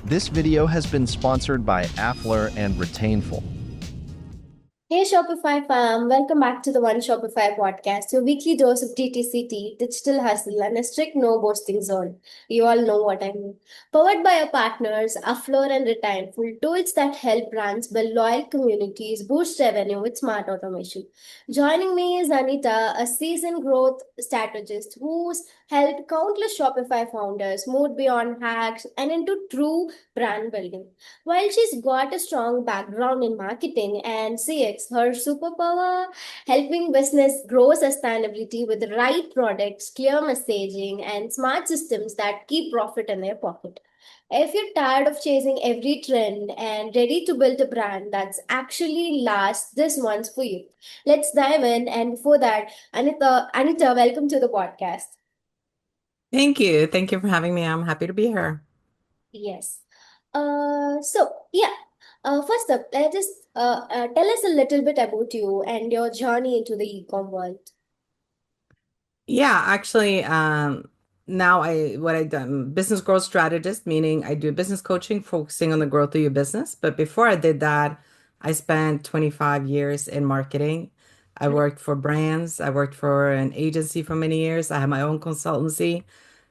This video has been sponsored by Affler and Retainful. Hey Shopify fam, welcome back to the One Shopify Podcast, your weekly dose of DTCT, digital hustle, and a strict no boasting zone. You all know what I mean. Powered by our partners, Afflor and Retainful, tools that help brands build loyal communities, boost revenue with smart automation. Joining me is Anita, a seasoned growth strategist who's helped countless Shopify founders move beyond hacks and into true brand building. While she's got a strong background in marketing and CX, her superpower helping business grow sustainability with the right products, clear messaging, and smart systems that keep profit in their pocket. If you're tired of chasing every trend and ready to build a brand that's actually lasts, this one's for you. Let's dive in. And before that, Anita, welcome to the podcast. Thank you. Thank you for having me. I'm happy to be here. Yes. First up, tell us a little bit about you and your journey into the e-com world. Yeah, actually, now what I done business growth strategist, meaning I do business coaching focusing on the growth of your business. But before I did that, I spent 25 years in marketing. I worked for brands. I worked for an agency for many years. I had my own consultancy.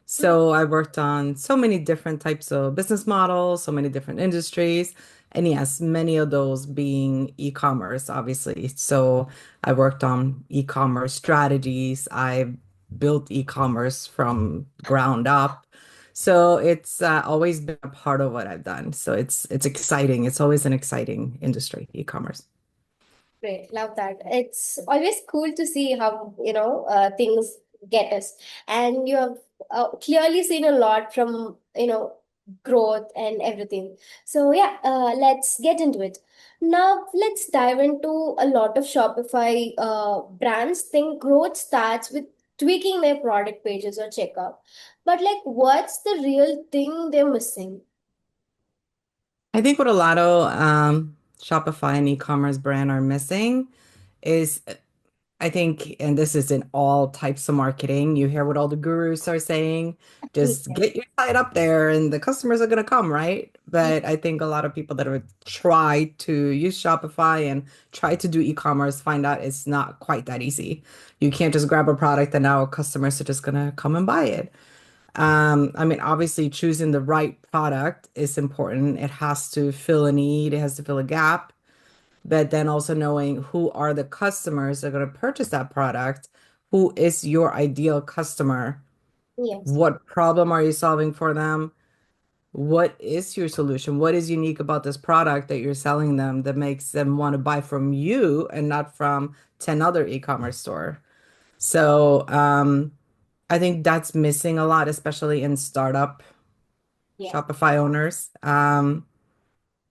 So I worked on so many different types of business models, so many different industries. And yes, many of those being e-commerce, obviously. So I worked on e-commerce strategies. I built e-commerce from ground up. So it's always been a part of what I've done. So it's exciting. It's always an exciting industry, e-commerce. Great, love that. It's always cool to see how, things get us. And you have clearly seen a lot from, growth and everything. Let's get into it. Now, let's dive into a lot of Shopify brands think growth starts with tweaking their product pages or checkout. But like, what's the real thing they're missing? I think what a lot of Shopify and e-commerce brand are missing is I think, and this is in all types of marketing, you hear what all the gurus are saying, just Yes. get your site up there and the customers are going to come, right? But I think a lot of people that have tried to use Shopify and try to do e-commerce find out it's not quite that easy. You can't just grab a product and now customers are just going to come and buy it. I mean, obviously choosing the right product is important. It has to fill a need, it has to fill a gap, but then also knowing who are the customers that are going to purchase that product, who is your ideal customer, Yes. what problem are you solving for them, what is your solution, what is unique about this product that you're selling them that makes them want to buy from you and not from 10 other e-commerce store. So I think that's missing a lot, especially in startup Yeah. Shopify owners.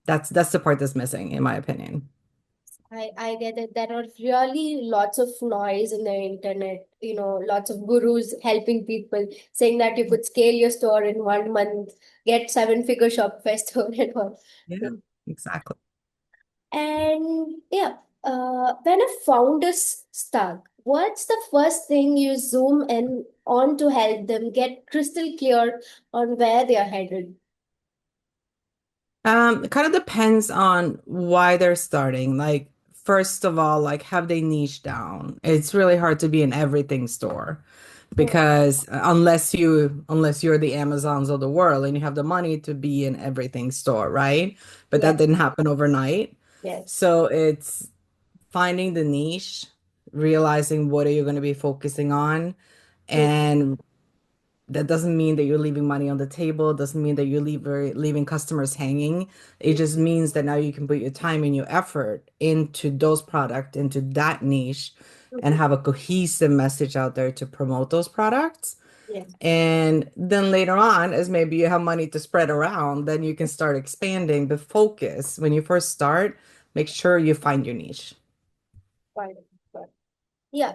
That's the part that's missing, in my opinion. I get it. There are really lots of noise in the internet, lots of gurus helping people saying that you could scale your store in 1 month, get seven-figure Shopify store and all. Yeah, exactly. And yeah, when a founder's stuck, what's the first thing you zoom in on to help them get crystal clear on where they are headed? It kind of depends on why they're starting. Like, first of all, like have they niche down? It's really hard to be an everything store because unless you're the Amazons of the world and you have the money to be an everything store, right? But Yeah, that didn't happen overnight. yes. So it's finding the niche, realizing what are you going to be focusing on, Hmm. and that doesn't mean that you're leaving money on the table. It doesn't mean that you're leaving customers hanging. It just means that now you can put your time and your effort into those products, into that niche, and Mhm. have a cohesive message out there to promote those products. Yes. And then later on, as maybe you have money to spread around, then you can start expanding. But focus when you first start, make sure you find your niche. Got it. Yeah,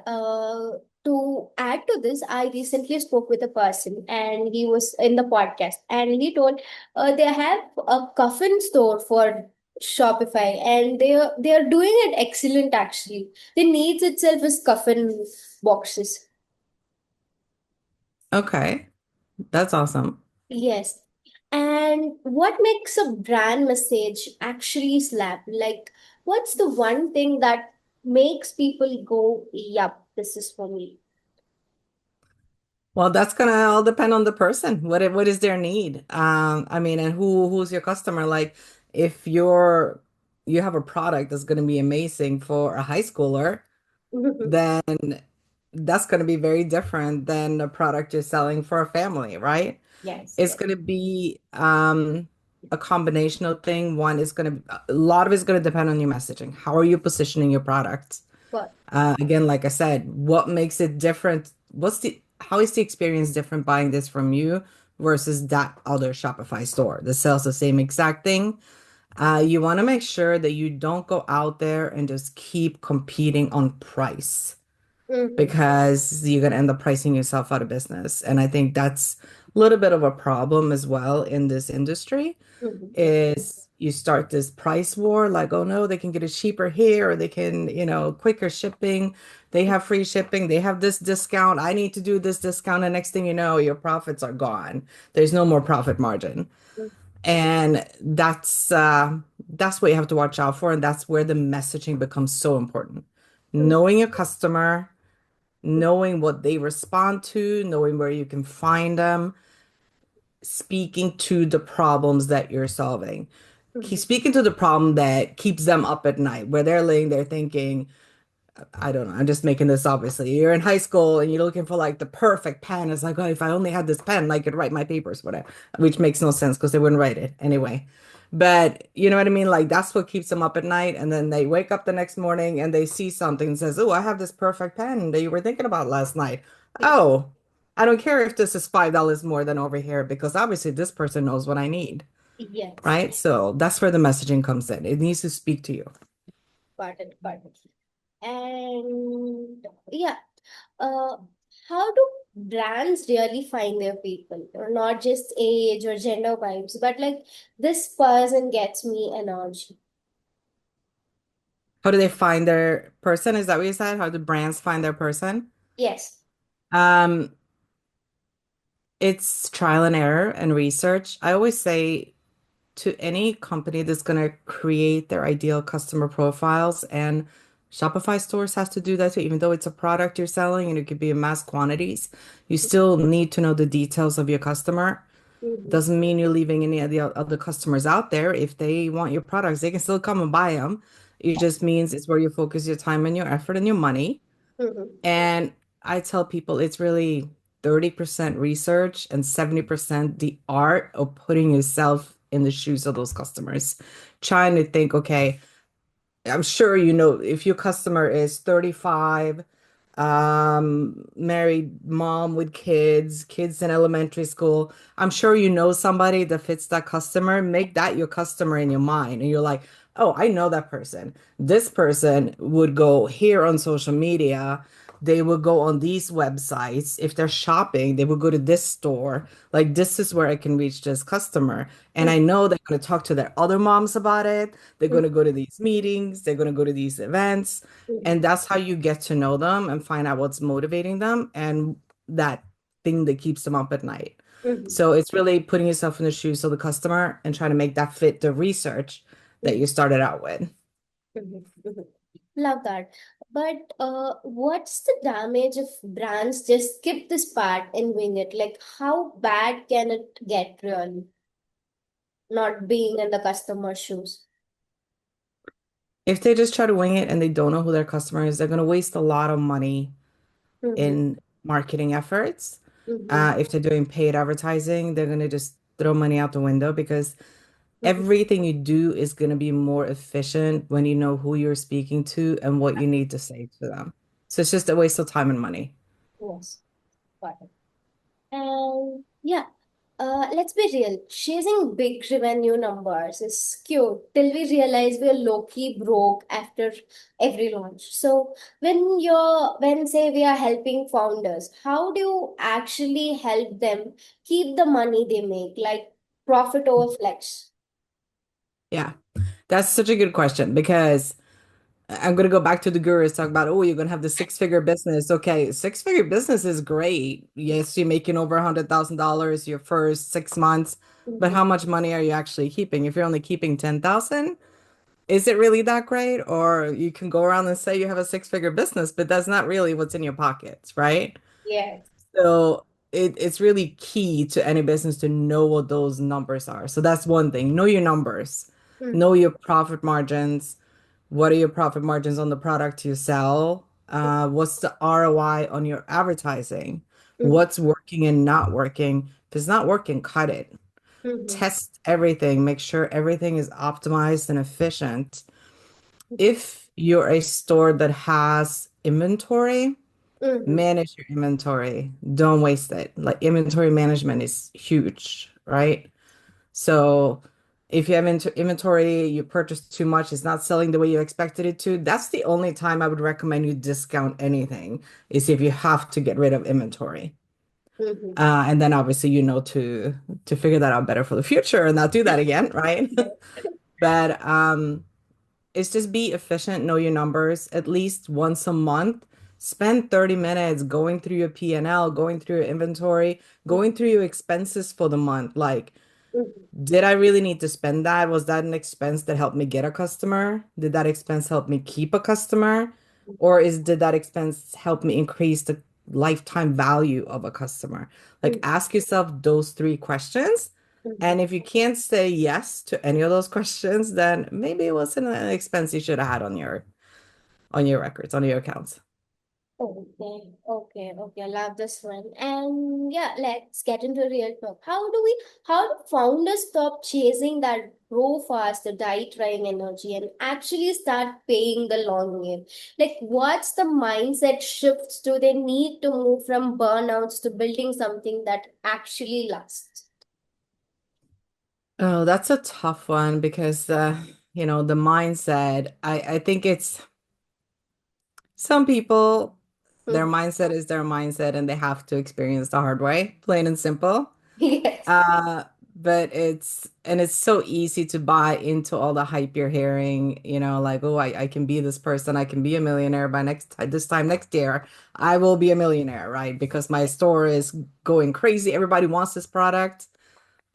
to add to this, I recently spoke with a person and he was in the podcast and he told they have a coffin store for Shopify and they are doing it excellent actually. The needs itself is coffin boxes. Okay, that's awesome. Yes. And what makes a brand message actually slap? Like, what's the one thing that makes people go, yup, this is for me? Well, that's gonna all depend on the person. What is their need? I mean, and who's your customer? Like, if you have a product that's gonna be amazing for a high schooler, then that's gonna be very different than the product you're selling for a family, right? Yes, It's yes. going to be a combination of thing. One is going to, a lot of it's going to depend on your messaging. How are you positioning your product? But Again, like I said, what makes it different? How is the experience different buying this from you versus that other Shopify store that sells the same exact thing? You want to make sure that you don't go out there and just keep competing on price mm-hmm, because you're going to end up pricing yourself out of business. And I think that's a little bit of a problem as well in this industry mm-hmm, is you start this price war like, oh no, they can get it cheaper here or they can, quicker shipping. They have free shipping. They have this discount. I need to do this discount. And next thing you know, your profits are gone. There's no more profit margin. And that's what you have to watch out for. And that's where the messaging becomes so important. Knowing your customer, knowing what they respond to, knowing where you can find them, speaking to the problems that you're solving. Keep mm-hmm. speaking to the problem that keeps them up at night, where they're laying there thinking, I don't know. I'm just making this obviously. You're in high school and you're looking for like the perfect pen. It's like, oh, if I only had this pen, I could write my papers, whatever, which makes no sense because they wouldn't write it anyway. But you know what I mean? Like that's what keeps them up at night. And then they wake up the next morning and they see something and says, oh, I have this perfect pen that you were thinking about last night. Oh, I don't care if this is $5 more than over here because obviously this person knows what I need, Yes, right? So that's where the messaging comes in. It needs to speak to you. got it, got it. And yeah, uh, how do brands really find their people? Or not just age or gender vibes, but like this person gets me energy. How do they find their person? Is that what you said? How do brands find their person? Yes. Um, it's trial and error and research. I always say to any company that's going to create their ideal customer profiles, and Shopify stores has to do that too, even though it's a product you're selling and it could be in mass quantities, you still need to know the details of your customer. Mm-hmm. Doesn't mean you're leaving any of the other customers out there. If they want your products, they can still come and buy them. It just means it's where you focus your time and your effort and your money. Mm-hmm. And I tell people it's really 30% research and 70% the art of putting yourself in the shoes of those customers. Trying to think, okay, I'm sure you know if your customer is 35, married mom with kids in elementary school, I'm sure you know somebody that fits that customer. Make that your customer in your mind. And you're like, oh, I know that person. This person would go here on social media. They would go on these websites. If they're shopping, they would go to this store. Like, this is where I can reach this customer. And I know they're going to talk to their other moms about it. They're going to go to these meetings. They're going to go to these events. And that's how you get to know them and find out what's motivating them and that thing that keeps them up at night. Mm-hmm. So it's really putting yourself in the shoes of the customer and trying to make that fit the research that you started out with. Mm-hmm. Mm-hmm. Love that. But what's the damage if brands just skip this part and wing it? Like, how bad can it get really? Not being in the customer shoes. If they just try to wing it and they don't know who their customer is, they're going to waste a lot of money Mm-hmm. in marketing efforts. Mm-hmm. If they're doing paid advertising, they're going to just throw money out the window because Mm-hmm. everything you do is going to be more efficient when you know who you're speaking to and what you need to say to them. So it's just a waste of time and money. Yes, got it. And yeah, let's be real. Chasing big revenue numbers is cute till we realize we're low-key broke after every launch. So when say we are helping founders, how do you actually help them keep the money they make, like profit over flex? Yeah, that's such a good question because I'm gonna go back to the gurus talk about, oh, you're gonna have the six-figure business. Okay, six-figure business is great. Yes, you're making over $100,000 your first 6 months, but Mhm. how much money are you actually keeping? If you're only keeping 10,000, is it really that great? Or you can go around and say you have a six-figure business, but that's not really what's in your pockets, right? Yes. So it's really key to any business to know what those numbers are. So that's one thing. Know your numbers, know Mhm. your profit margins. What are your profit margins on the product you sell? What's the ROI on your advertising? Mhm. What's working and not working? If it's not working, cut it. Mhm. Test everything. Make sure everything is optimized and efficient. If you're a store that has inventory, Mhm. manage your inventory. Don't waste it. Like inventory management is huge, right? So if you have inventory, you purchase too much, it's not selling the way you expected it to. That's the only time I would recommend you discount anything, is if you have to get rid of inventory. Mhm. And then obviously you know to figure that out better for the future and not do that again, right? But it's just be efficient, know your numbers at least once a month. Spend 30 minutes going through your P&L, going through your inventory, going through your expenses for the month. Like, Mhm. did I really need to spend that? Was that an expense that helped me get a customer? Did that expense help me keep a customer? Or did that expense help me increase the lifetime value of a customer? Like Mhm. ask yourself those three questions. Mhm. And if you can't say yes to any of those questions, then maybe it wasn't an expense you should have had on your records, on your accounts. Okay. I love this one. And yeah, let's get into real talk. How do founders stop chasing that grow fast, the die trying energy and actually start paying the long game? Like, what's the mindset shifts do they need to move from burnouts to building something that actually lasts? Oh, that's a tough one because the mindset, I think it's some people, their Mhm. mindset is their mindset and they have to experience the hard way, plain and simple. Yes. Uh, but it's so easy to buy into all the hype you're hearing, like, oh, I can be this person, I can be a millionaire by this time next year, I will be a millionaire, right? Because my store is going crazy, everybody wants this product.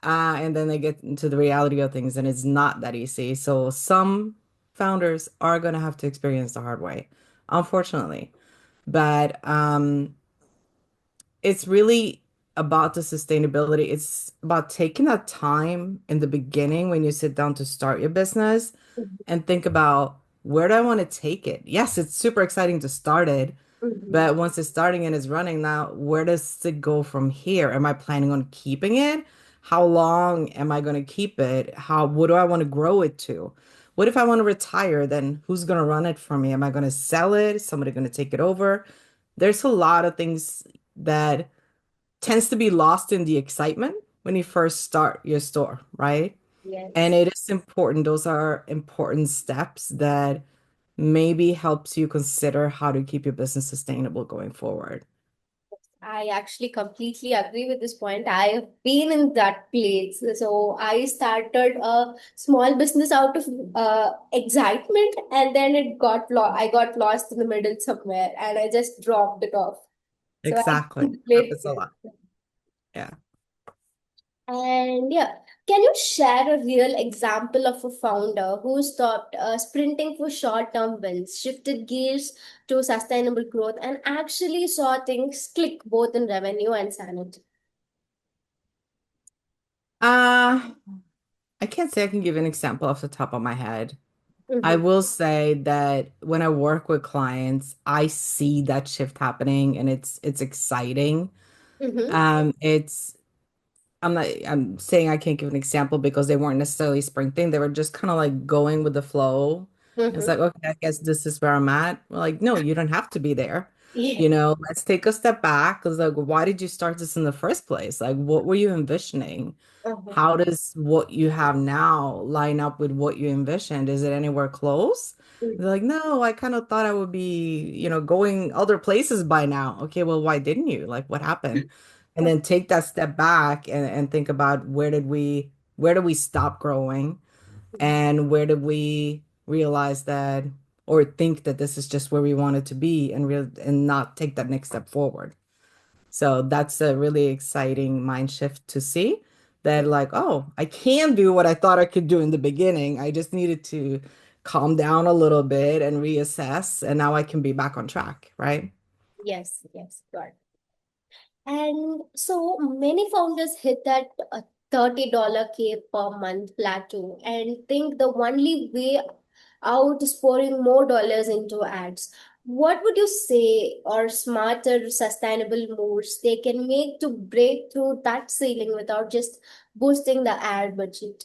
And then they get into the reality of things and it's not that easy. So some founders are going to have to experience the hard way, unfortunately. But it's really about the sustainability. It's about taking that time in the beginning when you sit down to start your business Mhm. and think about, where do I want to take it? Yes, it's super exciting to start it, Mhm. but once it's starting and it's running now, where does it go from here? Am I planning on keeping it? How long am I going to keep it? What do I want to grow it to? What if I want to retire? Then who's going to run it for me? Am I going to sell it? Is somebody going to take it over? There's a lot of things that tends to be lost in the excitement when you first start your store, right? And Yes. it is important. Those are important steps that maybe helps you consider how to keep your business sustainable going forward. I actually completely agree with this point. I have been in that place. So I started a small business out of excitement, and then I got lost in the middle somewhere, and I just dropped it off. So I Exactly. relate Happens to a it. lot. Yeah. And yeah, can you share a real example of a founder who stopped sprinting for short-term wins, shifted gears to sustainable growth, and actually saw things click both in revenue and sanity? Uh, I can't say I can give an example off the top of my head. I Mm-hmm. will say that when I work with clients, I see that shift happening and it's exciting. Mm-hmm. It's I'm saying I can't give an example because they weren't necessarily sprinting. They were just kind of like going with the flow. And it's Mm-hmm. like, okay, I guess this is where I'm at. We're like, no, you don't have to be there. Yeah. Let's take a step back. Because like, why did you start this in the first place? Like, what were you envisioning? Uh-huh. How does what you have now line up with what you envisioned? Is it anywhere close? They're like, no, I kind of thought I would be, going other places by now. Okay, well, why didn't you? Like, what happened? And then take that step back and think about, where did we stop growing? And where did we realize that or think that this is just where we want it to be and not take that next step forward. So that's a really exciting mind shift to see that, like, oh, I can do what I thought I could do in the beginning. I just needed to calm down a little bit and reassess, and now I can be back on track, right? Yes, yes, got it. And so many founders hit that $30 K per month plateau and think the only way out is pouring more dollars into ads. What would you say are smarter, sustainable moves they can make to break through that ceiling without just boosting the ad budget?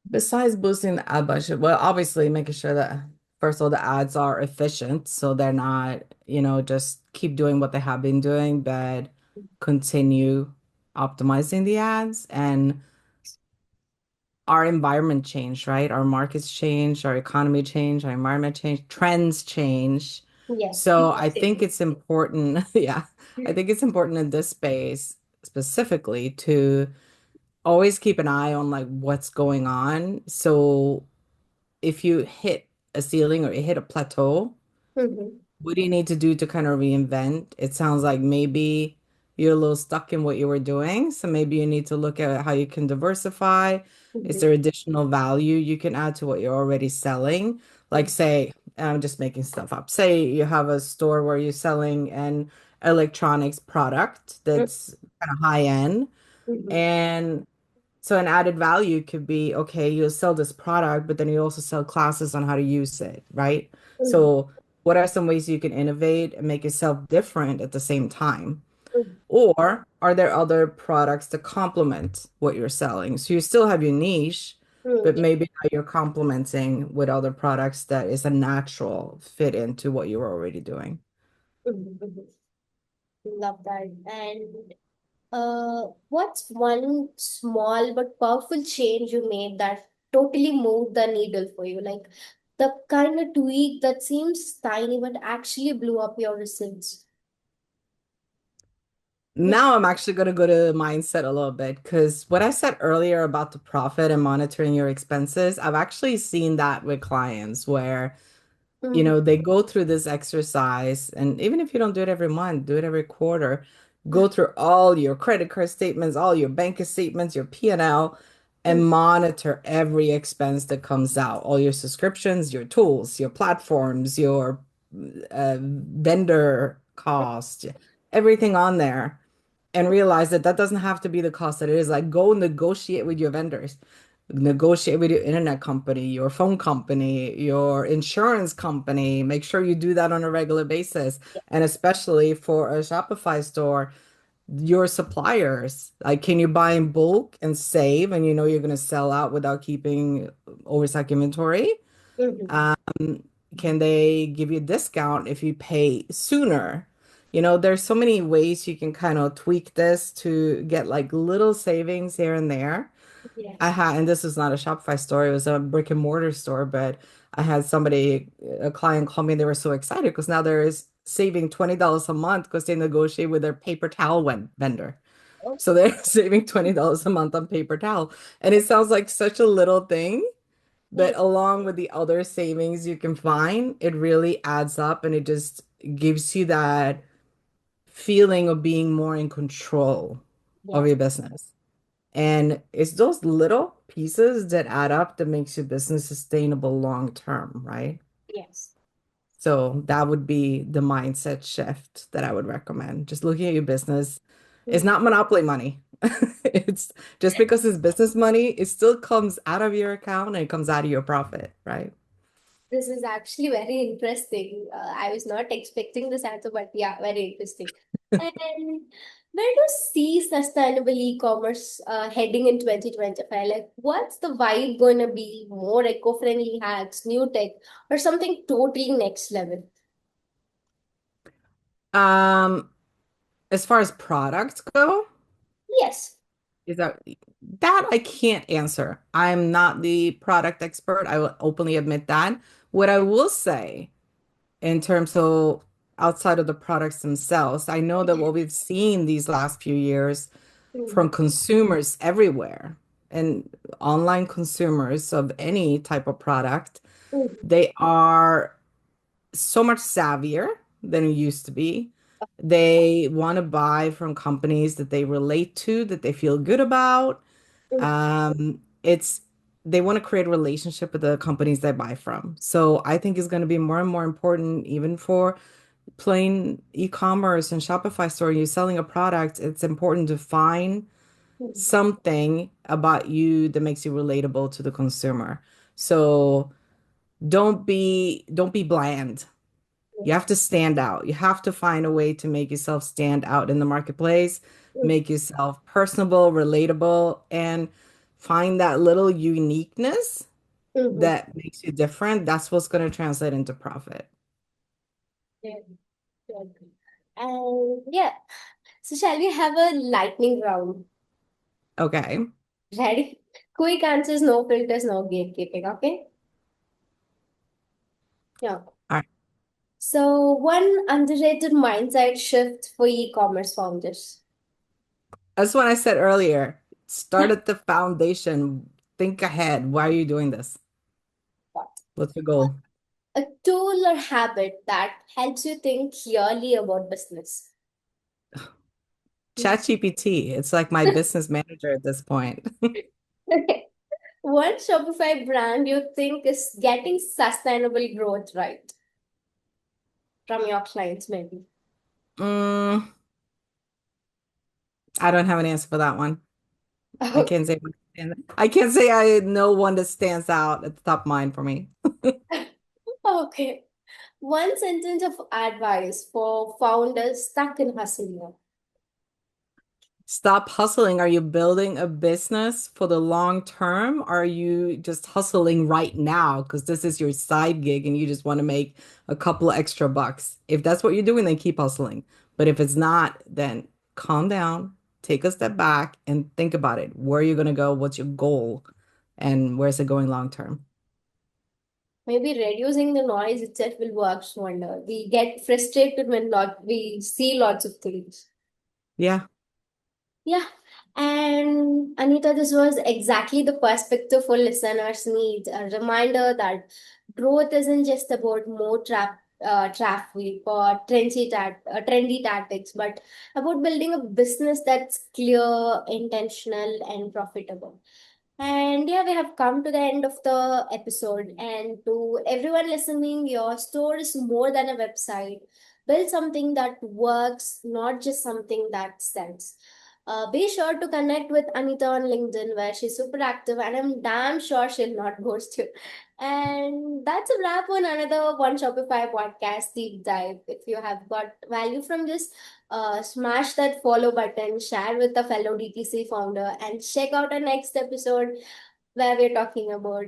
Besides boosting the ad budget, well, obviously making sure that first of all the ads are efficient, so they're not, just keep doing what they have been doing, but continue optimizing the ads. And our environment changed, right? Our markets changed, our economy changed, our environment changed, trends change. Yes, So people I think change. it's important, yeah, I think it's important in this space specifically to always keep an eye on like what's going on. So if you hit a ceiling or you hit a plateau, Mhm, what do you need to do to kind of reinvent? It sounds like maybe you're a little stuck in what you were doing. So maybe you need to look at how you can diversify. Is mhm, there additional value you can add to what you're already selling? Like, say, I'm just making stuff up. Say you have a store where you're selling an electronics product mhm, that's kind of high end. mhm, And so an added value could be, okay, you'll sell this product, but then you also sell classes on how to use it, right? mhm, So what are some ways you can innovate and make yourself different at the same time? mhm, Or are there other products to complement what you're selling? So you still have your niche, but mhm, maybe now you're complementing with other products that is a natural fit into what you're already doing. mhm, mhm. Love that. And what's one small but powerful change you made that totally moved the needle for you? Like the kind of tweak that seems tiny but actually blew up your results. Now I'm actually going to go to mindset a little bit because what I said earlier about the profit and monitoring your expenses, I've actually seen that with clients where, Mm-hmm. they go through this exercise. And even if you don't do it every month, do it every quarter, go through all your credit card statements, all your bank statements, your P&L, and monitor every expense that comes out, all your subscriptions, your tools, your platforms, your vendor cost, everything on there, and realize that that doesn't have to be the cost that it is. Like, go negotiate with your vendors, negotiate with your internet company, your phone company, your insurance company. Make sure you do that on a regular basis. And especially for a Shopify store, your suppliers. Like, can you buy in bulk and save, and you're going to sell out without keeping overstock inventory? Mm-hmm. Um, can they give you a discount if you pay sooner? There's so many ways you can kind of tweak this to get like little savings here and there. I Yes. had, and this is not a Shopify store, it was a brick and mortar store, but I had a client call me, and they were so excited because now there is saving $20 a month because they negotiate with their paper towel vendor. Oh, So they're saving $20 a month on paper towel. And it sounds like such a little thing, mm, but along with the other savings you can find, it really adds up and it just gives you that feeling of being more in control of yes. your business. And it's those little pieces that add up that makes your business sustainable long term, right? Yes. So that would be the mindset shift that I would recommend. Just looking at your business. It's Mm. not monopoly money. It's just because it's business money, it still comes out of your account and it comes out of your profit, right? This is actually very interesting. I was not expecting this answer, but yeah, very interesting. And where do you see sustainable e-commerce heading in 2025? Like, what's the vibe going to be? More eco-friendly hacks, new tech, or something totally next level? Um, as far as products go, Yes. is that I can't answer. I'm not the product expert. I will openly admit that. What I will say in terms of outside of the products themselves, I know that what we've seen these last few years Mm-hmm. from consumers everywhere, and online consumers of any type of product, Mhm. they are so much savvier than it used to be. They want to buy from companies that they relate to, that they feel good about. It's they want to create a relationship with the companies they buy from. So I think it's going to be more and more important, even for plain e-commerce and Shopify store. You're selling a product, it's important to find Mhm. something about you that makes you relatable to the consumer. So don't be bland. You have to stand out. You have to find a way to make yourself stand out in the marketplace, Mhm. make yourself personable, relatable, and find that little uniqueness Mhm. that makes you different. That's what's going to translate into profit. Yeah, yeah. And yeah, so shall we have a lightning round? Okay. Ready? Quick answers, no filters, no gatekeeping, okay? Yeah. All right. So, one underrated mindset shift for e-commerce founders. That's what I said earlier. Start at the foundation. Think ahead. Why are you doing this? What's your goal? A tool or habit that helps you think clearly about business. ChatGPT. It's like my business manager at this point. One Shopify brand you think is getting sustainable growth right from your clients, maybe. Mm, I don't have an answer for that one. I can't say I can't say I know one that stands out at the top of mind for me. Okay. One sentence of advice for founders stuck in hustle mode. Stop hustling. Are you building a business for the long term? Or are you just hustling right now because this is your side gig and you just want to make a couple of extra bucks? If that's what you're doing, then keep hustling. But if it's not, then calm down, take a step back and think about it. Where are you going to go? What's your goal? And where's it going long term? Maybe reducing the noise itself will work wonder. We get frustrated when we see lots of things. Yeah. Yeah. And Anita, this was exactly the perspective for listeners need. A reminder that growth isn't just about more traffic or trendy tactics, but about building a business that's clear, intentional, and profitable. And yeah, we have come to the end of the episode. And to everyone listening, your store is more than a website. Build something that works, not just something that sells. Be sure to connect with Anita on LinkedIn, where she's super active, and I'm damn sure she'll not ghost you. And that's a wrap on another One Shopify podcast deep dive. If you have got value from this, smash that follow button, share with a fellow DTC founder, and check out our next episode where we're talking about,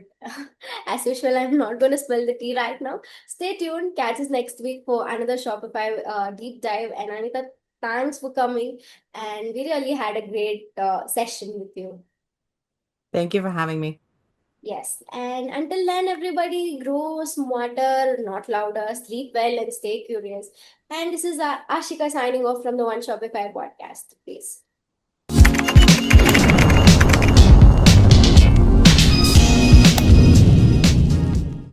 as usual, I'm not going to spill the tea right now. Stay tuned. Catch us next week for another Shopify deep dive. And Anita, thanks for coming. And we really had a great session with you. Thank you for having me. Yes. And until then, everybody grow smarter, not louder, sleep well, and stay curious. And this is Ashika signing off from the One Shopify podcast. Please.